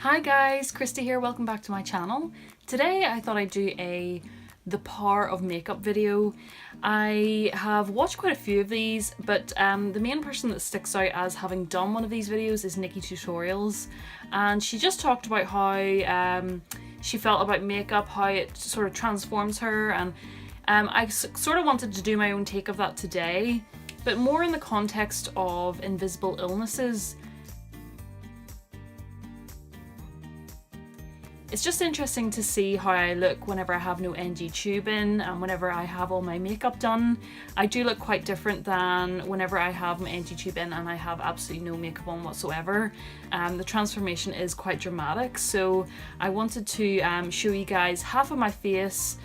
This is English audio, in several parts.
Hi guys, Kristy here, welcome back to my channel. Today I thought I'd do the power of makeup video. I have watched quite a few of these, but the main person that sticks out as having done one of these videos is Nikki Tutorials, and she just talked about how she felt about makeup, how it sort of transforms her, and I sort of wanted to do my own take of that today, but more in the context of invisible illnesses. It's just interesting to see how I look whenever I have no NG tube in and whenever I have all my makeup done. I do look quite different than whenever I have my NG tube in and I have absolutely no makeup on whatsoever. The transformation is quite dramatic, so I wanted to show you guys half of my face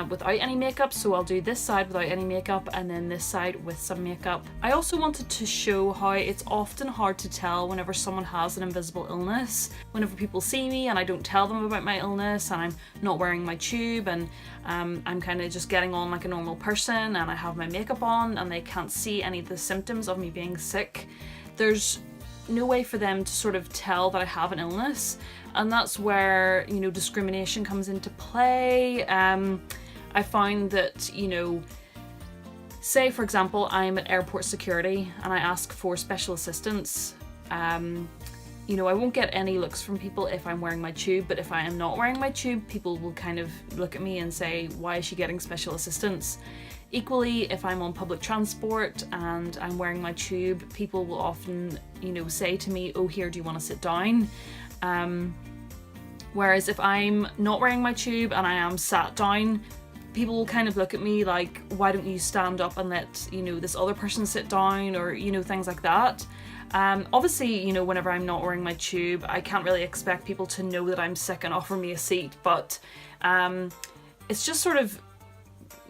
without any makeup, so I'll do this side without any makeup and then this side with some makeup. I also wanted to show how it's often hard to tell whenever someone has an invisible illness. Whenever people see me and I don't tell them about my illness and I'm not wearing my tube and I'm kind of just getting on like a normal person and I have my makeup on and they can't see any of the symptoms of me being sick, there's no way for them to sort of tell that I have an illness, and that's where, you know, discrimination comes into play. I find that, you know, say for example I'm at airport security and I ask for special assistance, you know, I won't get any looks from people if I'm wearing my tube, but if I am not wearing my tube, people will kind of look at me and say, why is she getting special assistance? Equally, if I'm on public transport and I'm wearing my tube, people will often, you know, say to me, oh, here, do you want to sit down? Whereas if I'm not wearing my tube and I am sat down, people will kind of look at me like, why don't you stand up and let, you know, this other person sit down, or, you know, things like that. Obviously, you know, whenever I'm not wearing my tube, I can't really expect people to know that I'm sick and offer me a seat, but it's just sort of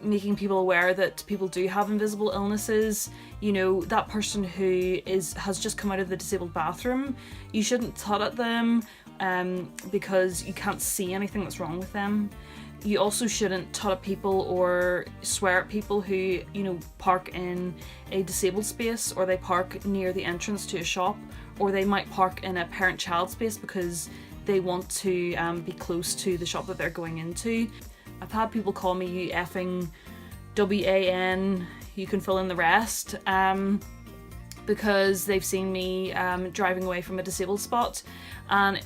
making people aware that people do have invisible illnesses. You know, that person who has just come out of the disabled bathroom, you shouldn't tut at them because you can't see anything that's wrong with them. You also shouldn't tut at people or swear at people who, you know, park in a disabled space, or they park near the entrance to a shop, or they might park in a parent-child space because they want to be close to the shop that they're going into. I've had people call me you effing WAN, you can fill in the rest, because they've seen me driving away from a disabled spot, and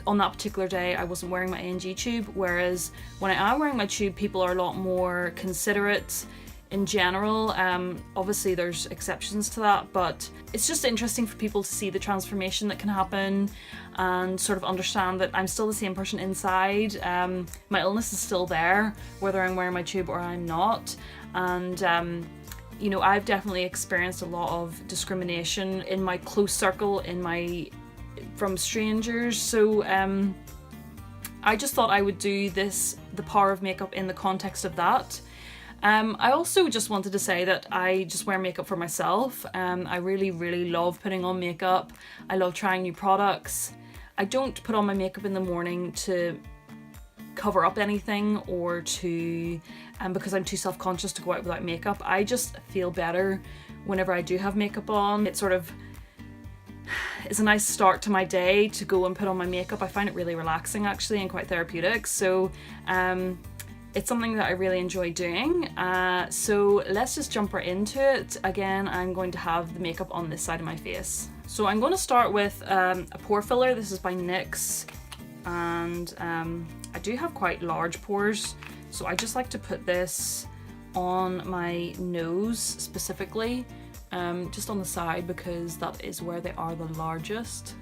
on that particular day I wasn't wearing my NG tube, whereas when I am wearing my tube, people are a lot more considerate in general. Obviously there's exceptions to that, but it's just interesting for people to see the transformation that can happen and sort of understand that I'm still the same person inside. My illness is still there, whether I'm wearing my tube or I'm not, and you know, I've definitely experienced a lot of discrimination in my close circle, from strangers, so I just thought I would do the power of makeup in the context of that. I also just wanted to say that I just wear makeup for myself. I really love putting on makeup. I love trying new products. I don't put on my makeup in the morning to cover up anything or to because I'm too self-conscious to go out without makeup. I just feel better whenever I do have makeup on. It sort of is a nice start to my day to go and put on my makeup. I find it really relaxing actually and quite therapeutic, so it's something that I really enjoy doing. So let's just jump right into it. Again, I'm going to have the makeup on this side of my face. So I'm going to start with a pore filler. This is by NYX, and I do have quite large pores, so I just like to put this on my nose specifically, just on the side because that is where they are the largest.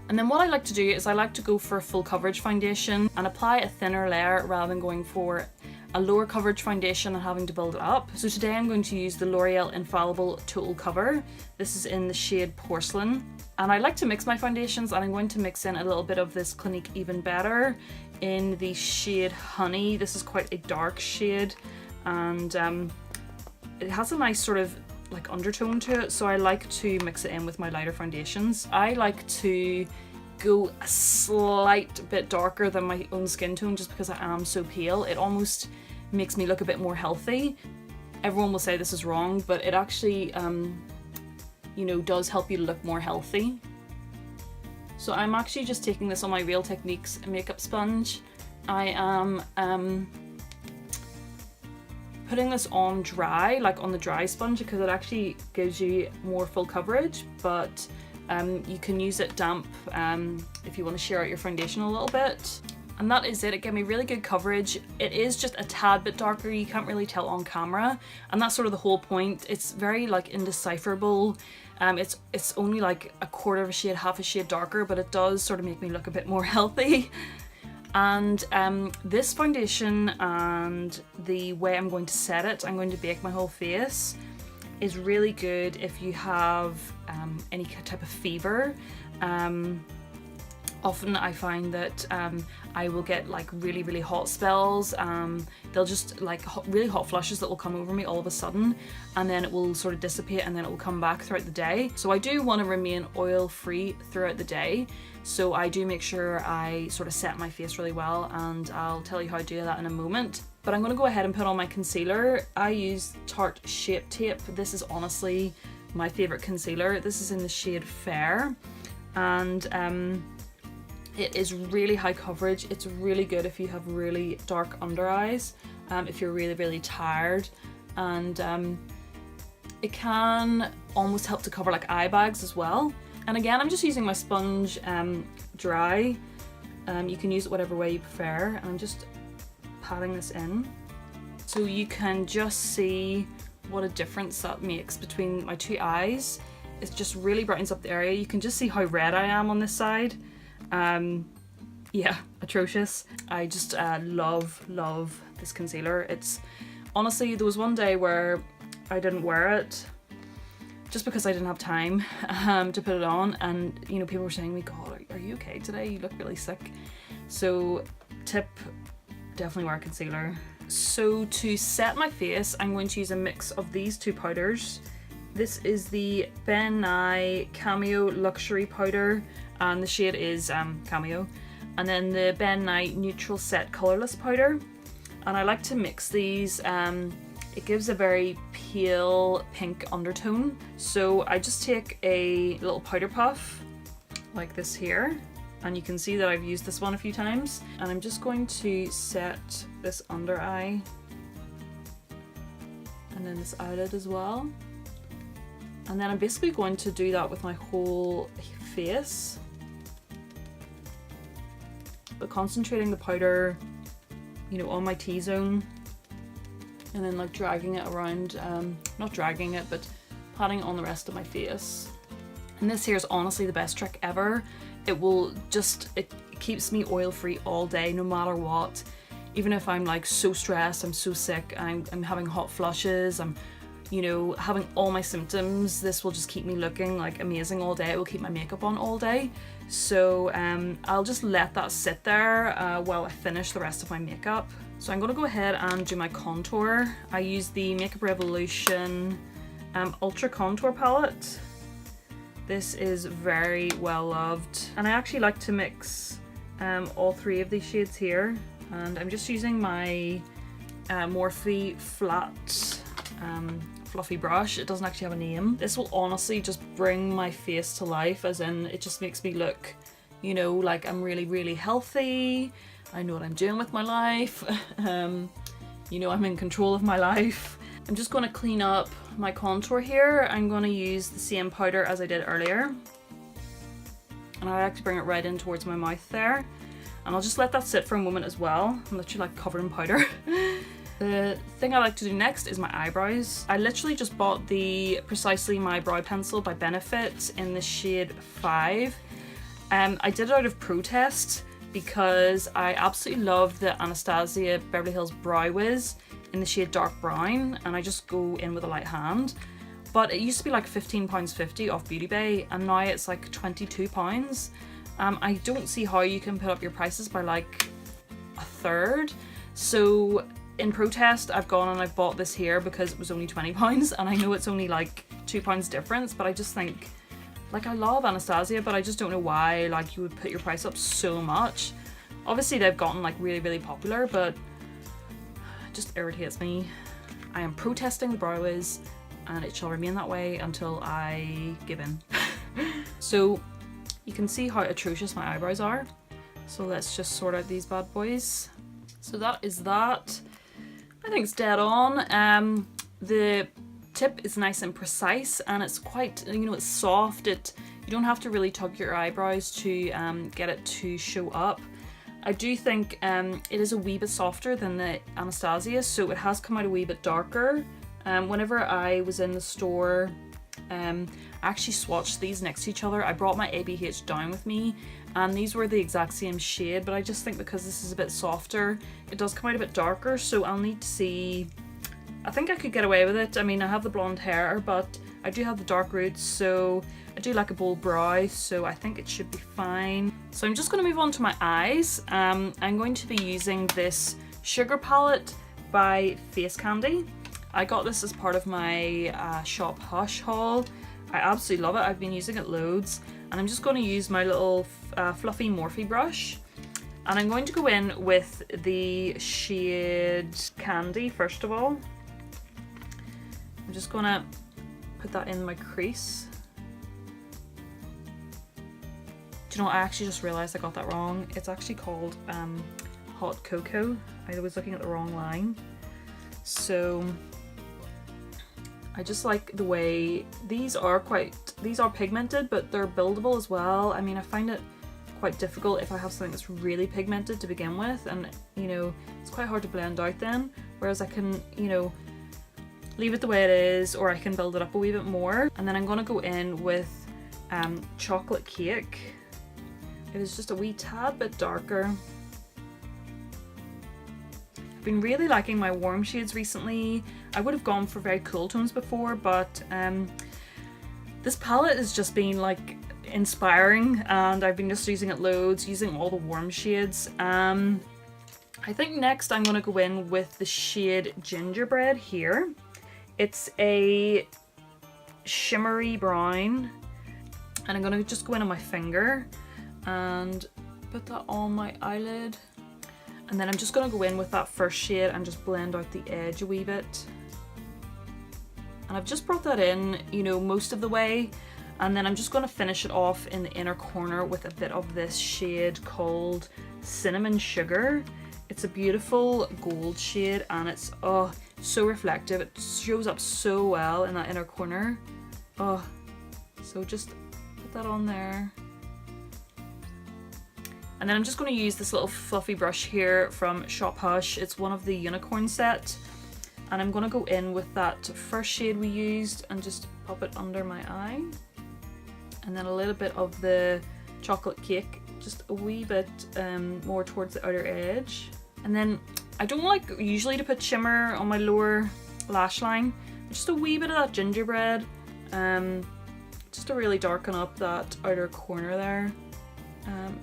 And then what I like to do is I like to go for a full coverage foundation and apply a thinner layer rather than going for a lower coverage foundation and having to build it up. So today I'm going to use the L'Oreal Infallible Total Cover. This is in the shade Porcelain. And I like to mix my foundations, and I'm going to mix in a little bit of this Clinique Even Better in the shade Honey. This is quite a dark shade, and it has a nice sort of like undertone to it, so I like to mix it in with my lighter foundations. I like to go a slight bit darker than my own skin tone just because I am so pale. It almost makes me look a bit more healthy. Everyone will say this is wrong, but it actually you know, does help you look more healthy. So I'm actually just taking this on my Real Techniques makeup sponge. I am putting this on dry, like on the dry sponge, because it actually gives you more full coverage, but you can use it damp if you want to sheer out your foundation a little bit. And that is it. It gave me really good coverage. It is just a tad bit darker. You can't really tell on camera, and that's sort of the whole point. It's very like indecipherable. It's only like a quarter of a shade, half a shade darker, but it does sort of make me look a bit more healthy. And this foundation and the way I'm going to set it, I'm going to bake my whole face, is really good if you have any type of fever. Often I find that I will get like really hot spells. They'll just like really hot flushes that will come over me all of a sudden, and then it will sort of dissipate and then it will come back throughout the day. So I do want to remain oil free throughout the day. So I do make sure I sort of set my face really well, and I'll tell you how I do that in a moment. But I'm going to go ahead and put on my concealer. I use Tarte Shape Tape. This is honestly my favorite concealer. This is in the shade Fair, and it is really high coverage. It's really good if you have really dark under eyes, if you're really tired, and it can almost help to cover like eye bags as well. And again, I'm just using my sponge dry. You can use it whatever way you prefer, and I'm just patting this in. So you can just see what a difference that makes between my two eyes. It just really brightens up the area. You can just see how red I am on this side. Yeah, atrocious. I just love this concealer. It's honestly, there was one day where I didn't wear it just because I didn't have time to put it on, and you know, people were saying to me, God, are you okay today? You look really sick. So tip, definitely wear concealer. So to set my face, I'm going to use a mix of these two powders. This is the Ben Nye Cameo Luxury Powder, and the shade is Cameo. And then the Ben Nye Neutral Set Colourless Powder. And I like to mix these. It gives a very pale pink undertone. So I just take a little powder puff like this here, and you can see that I've used this one a few times. And I'm just going to set this under eye and then this eyelid as well. And then I'm basically going to do that with my whole face, but concentrating the powder, you know, on my T-zone, and then like dragging it around, not dragging it, but patting it on the rest of my face. And this here is honestly the best trick ever. It will just, it keeps me oil free all day, no matter what. Even if I'm like so stressed, I'm so sick, I'm having hot flushes, I'm, you know, having all my symptoms, this will just keep me looking like amazing all day. It will keep my makeup on all day. So I'll just let that sit there while I finish the rest of my makeup. So I'm going to go ahead and do my contour. I use the Makeup Revolution Ultra Contour Palette. This is very well loved, and I actually like to mix all three of these shades here. And I'm just using my Morphe flat fluffy brush. It doesn't actually have a name. This will honestly just bring my face to life, as in it just makes me look, you know, like I'm really healthy. I know what I'm doing with my life. You know, I'm in control of my life. I'm just going to clean up my contour here. I'm going to use the same powder as I did earlier, and I like to bring it right in towards my mouth there, and I'll just let that sit for a moment as well. I'm literally like covered in powder. The thing I like to do next is my eyebrows. I literally just bought the Precisely My Brow Pencil by Benefit in the shade 5. I did it out of protest because I absolutely loved the Anastasia Beverly Hills Brow Wiz in the shade Dark Brown, and I just go in with a light hand. But it used to be like £15.50 off Beauty Bay, and now it's like £22. I don't see how you can put up your prices by like a third. So in protest, I've gone and I've bought this here because it was only £20, and I know it's only like £2 difference, but I just think, like, I love Anastasia, but I just don't know why like you would put your price up so much. Obviously they've gotten like really popular, but it just irritates me. I am protesting the Brow Wiz, and it shall remain that way until I give in. So You can see how atrocious my eyebrows are. So let's just sort out these bad boys. So that is that. I think it's dead on. The tip is nice and precise, and it's quite, you know, it's soft. You don't have to really tug your eyebrows to get it to show up. I do think it is a wee bit softer than the Anastasia, so it has come out a wee bit darker. Whenever I was in the store, I actually swatched these next to each other. I brought my ABH down with me, and these were the exact same shade, but I just think because this is a bit softer, it does come out a bit darker, so I'll need to see. I think I could get away with it. I mean, I have the blonde hair, but I do have the dark roots, so I do like a bold brow, so I think it should be fine. So I'm just going to move on to my eyes. I'm going to be using this Sugar palette by Face Candy. I got this as part of my Shop Hush haul. I absolutely love it. I've been using it loads, and I'm just going to use my little fluffy Morphe brush, and I'm going to go in with the shade Candy first of all. I'm just going to put that in my crease. Do you know what? I actually just realised I got that wrong. It's actually called Hot Cocoa. I was looking at the wrong line. So I just like the way these are pigmented, but they're buildable as well. I mean, I find it quite difficult if I have something that's really pigmented to begin with, and you know, it's quite hard to blend out then, whereas I can, you know, leave it the way it is, or I can build it up a wee bit more. And then I'm going to go in with Chocolate Cake. It is just a wee tad bit darker. I've been really liking my warm shades recently. I would have gone for very cool tones before, but this palette has just been like inspiring, and I've been just using it loads, using all the warm shades. I think next I'm going to go in with the shade Gingerbread here. It's a shimmery brown, and I'm going to just go in on my finger and put that on my eyelid. And then I'm just going to go in with that first shade and just blend out the edge a wee bit. And I've just brought that in, you know, most of the way. And then I'm just going to finish it off in the inner corner with a bit of this shade called Cinnamon Sugar. It's a beautiful gold shade, and it's so reflective. It shows up so well in that inner corner. So just put that on there. And then I'm just going to use this little fluffy brush here from Shop Hush. It's one of the unicorn set. And I'm going to go in with that first shade we used and just pop it under my eye. And then a little bit of the Chocolate Cake, just a wee bit more towards the outer edge. And then I don't like usually to put shimmer on my lower lash line. Just a wee bit of that Gingerbread, just to really darken up that outer corner there.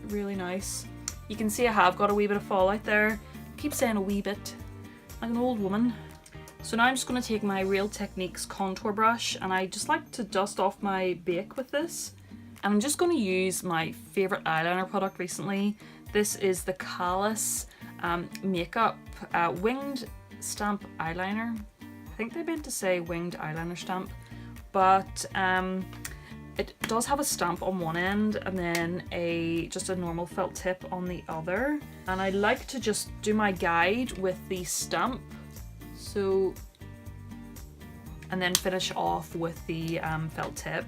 Really nice. You can see I have got a wee bit of fallout there. I keep saying a wee bit, like an old woman. So now I'm just going to take my Real Techniques contour brush, and I just like to dust off my bake with this. And I'm just going to use my favourite eyeliner product recently. This is the Callus Makeup Winged Stamp Eyeliner. I think they meant to say Winged Eyeliner Stamp, but it does have a stamp on one end and then just a normal felt tip on the other. And I like to just do my guide with the stamp, so, and then finish off with the felt tip.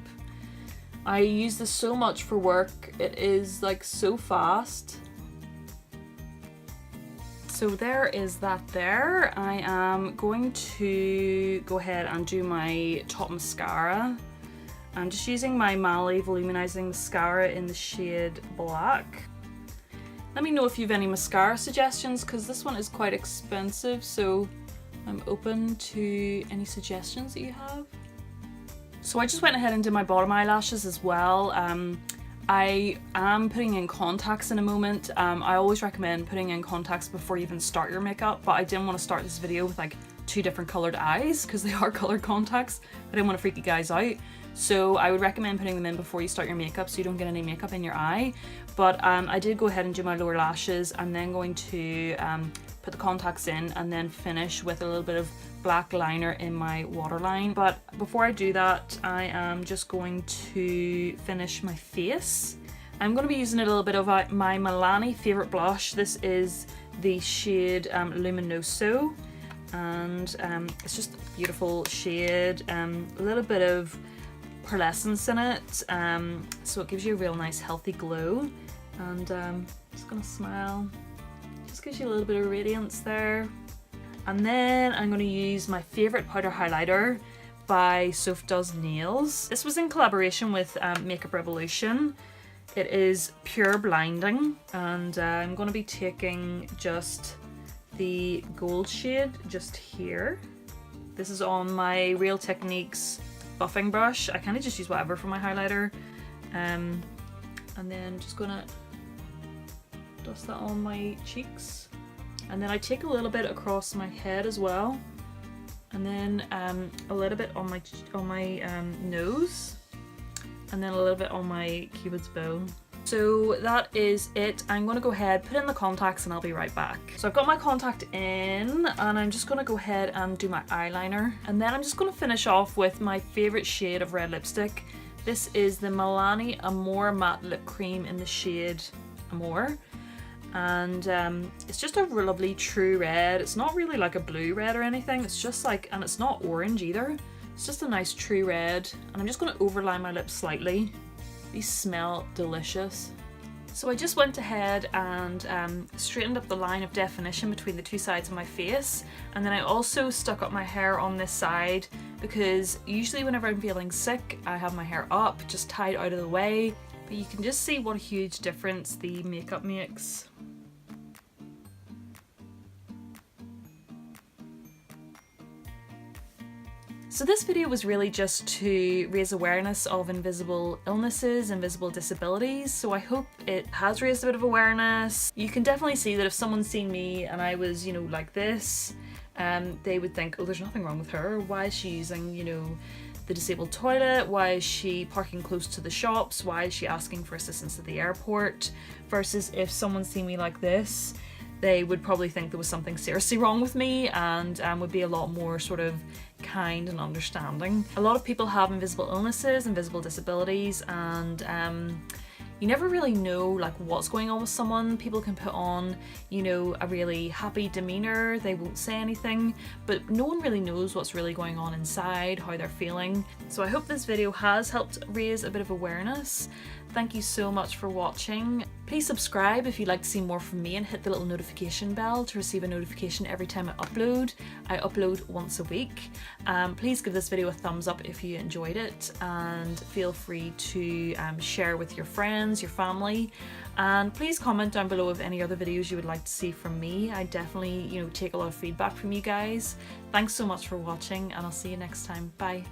I use this so much for work. It is like so fast. So there is that there. I am going to go ahead and do my top mascara. I'm just using my Mally Volumizing Mascara in the shade Black. Let me know if you have any mascara suggestions, because this one is quite expensive, so I'm open to any suggestions that you have. So I just went ahead and did my bottom eyelashes as well. I am putting in contacts in a moment. I always recommend putting in contacts before you even start your makeup, but I didn't want to start this video with like 2 different coloured eyes because they are coloured contacts. I didn't want to freak you guys out. So I would recommend putting them in before you start your makeup so you don't get any makeup in your eye. But I did go ahead and do my lower lashes. I'm then going to put the contacts in and then finish with a little bit of black liner in my waterline. But before I do that, I am just going to finish my face. I'm going to be using a little bit of my Milani favourite blush. This is the shade Luminoso, and it's just a beautiful shade, a little bit of pearlescence in it, so it gives you a real nice healthy glow. And just gonna smile, just gives you a little bit of radiance there. And then I'm going to use my favourite powder highlighter by Soph Does Nails. This was in collaboration with Makeup Revolution. It is Pure Blinding, and I'm going to be taking just the gold shade just here. This is on my Real Techniques buffing brush. I kind of just use whatever for my highlighter, and then just gonna dust that on my cheeks, and then I take a little bit across my head as well, and then a little bit on my nose, and then a little bit on my cupid's bow. So that is it. I'm going to go ahead, put in the contacts, and I'll be right back. So I've got my contact in, and I'm just going to go ahead and do my eyeliner, and then I'm just going to finish off with my favourite shade of red lipstick. This is the Milani Amore Matte Lip Cream in the shade Amore, and it's just a lovely true red. It's not really like a blue red or anything, it's just like, and it's not orange either. It's just a nice true red, and I'm just going to overline my lips slightly. These smell delicious. So I just went ahead and straightened up the line of definition between the two sides of my face, and then I also stuck up my hair on this side, because usually whenever I'm feeling sick I have my hair up, just tied out of the way, but you can just see what a huge difference the makeup makes. So this video was really just to raise awareness of invisible illnesses, invisible disabilities, so I hope it has raised a bit of awareness. You can definitely see that if someone's seen me and I was, you know, like this, they would think, oh, there's nothing wrong with her. Why is she using, you know, the disabled toilet? Why is she parking close to the shops? Why is she asking for assistance at the airport? Versus if someone's seen me like this, they would probably think there was something seriously wrong with me, and would be a lot more sort of kind and understanding. A lot of people have invisible illnesses, invisible disabilities, and you never really know like what's going on with someone. People can put on, you know, a really happy demeanor, they won't say anything, but no one really knows what's really going on inside, how they're feeling. So I hope this video has helped raise a bit of awareness. Thank you so much for watching. Please subscribe if you'd like to see more from me, and hit the little notification bell to receive a notification every time I upload. I upload once a week. Please give this video a thumbs up if you enjoyed it, and feel free to share with your friends, your family, and please comment down below of any other videos you would like to see from me. I definitely, you know, take a lot of feedback from you guys. Thanks so much for watching, and I'll see you next time. Bye.